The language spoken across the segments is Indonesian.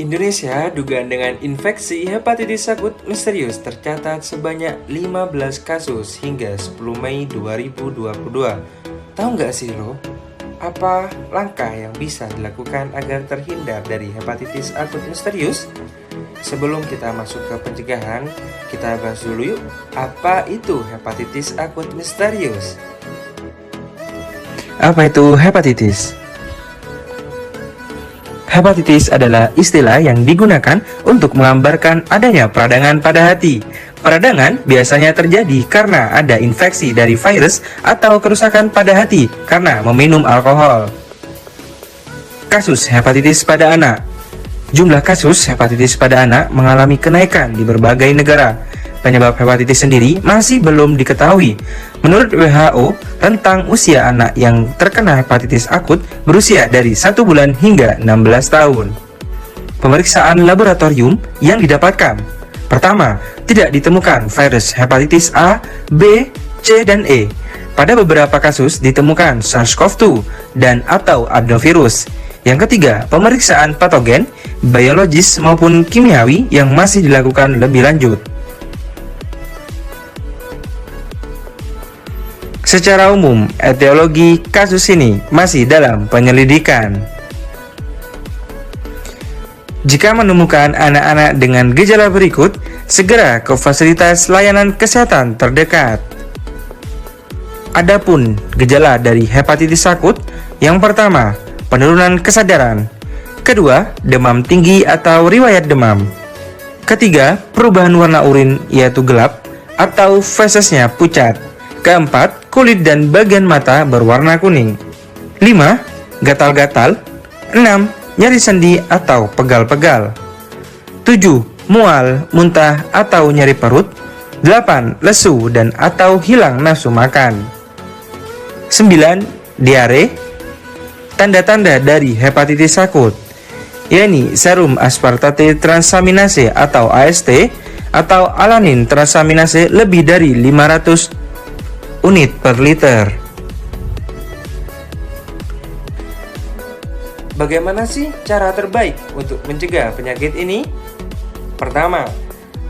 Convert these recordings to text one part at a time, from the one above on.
Indonesia, dugaan dengan infeksi hepatitis akut misterius tercatat sebanyak 15 kasus hingga 10 Mei 2022. Tahu nggak sih lo, apa langkah yang bisa dilakukan agar terhindar dari hepatitis akut misterius? Sebelum kita masuk ke pencegahan, kita bahas dulu yuk, apa itu hepatitis akut misterius? Apa itu hepatitis? Hepatitis adalah istilah yang digunakan untuk menggambarkan adanya peradangan pada hati. Peradangan biasanya terjadi karena ada infeksi dari virus atau kerusakan pada hati karena meminum alkohol. Kasus hepatitis pada anak. Jumlah kasus hepatitis pada anak mengalami kenaikan di berbagai negara. Penyebab hepatitis sendiri masih belum diketahui. Menurut WHO, rentang usia anak yang terkena hepatitis akut berusia dari 1 bulan hingga 16 tahun. Pemeriksaan laboratorium yang didapatkan. Pertama, tidak ditemukan virus hepatitis A, B, C, dan E. Pada beberapa kasus ditemukan SARS-CoV-2 dan atau adenovirus. Yang ketiga, pemeriksaan patogen, biologis maupun kimiawi yang masih dilakukan lebih lanjut. Secara umum, etiologi kasus ini masih dalam penyelidikan. Jika menemukan anak-anak dengan gejala berikut, segera ke fasilitas layanan kesehatan terdekat. Adapun gejala dari hepatitis akut, yang pertama, penurunan kesadaran. Kedua, demam tinggi atau riwayat demam. Ketiga, perubahan warna urin yaitu gelap atau fesesnya pucat. Keempat, kulit dan bagian mata berwarna kuning. 5. Gatal-gatal. 6. Nyeri sendi atau pegal-pegal. 7. Mual, muntah atau nyeri perut. 8. Lesu dan atau hilang nafsu makan. 9. Diare. Tanda-tanda dari hepatitis akut, yakni serum aspartate transaminase atau AST atau alanin transaminase lebih dari 500 unit per liter. Bagaimana sih cara terbaik untuk mencegah penyakit ini? Pertama,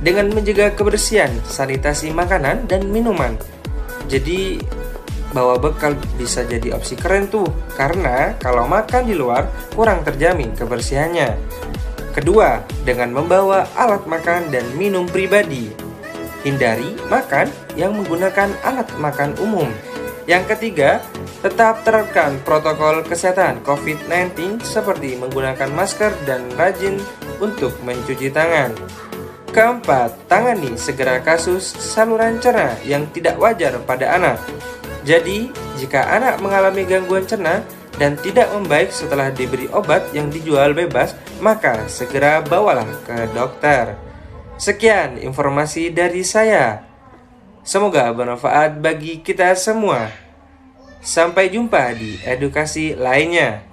dengan menjaga kebersihan, sanitasi makanan dan minuman. Jadi, bawa bekal bisa jadi opsi keren tuh, karena kalau makan di luar kurang terjamin kebersihannya. Kedua, dengan membawa alat makan dan minum pribadi. Hindari makan yang menggunakan alat makan umum. Yang ketiga, tetap terapkan protokol kesehatan COVID-19 seperti menggunakan masker dan rajin untuk mencuci tangan. Keempat, tangani segera kasus saluran cerna yang tidak wajar pada anak. Jadi, jika anak mengalami gangguan cerna dan tidak membaik setelah diberi obat yang dijual bebas, maka segera bawalah ke dokter. Sekian informasi dari saya. Semoga bermanfaat bagi kita semua. Sampai jumpa di edukasi lainnya.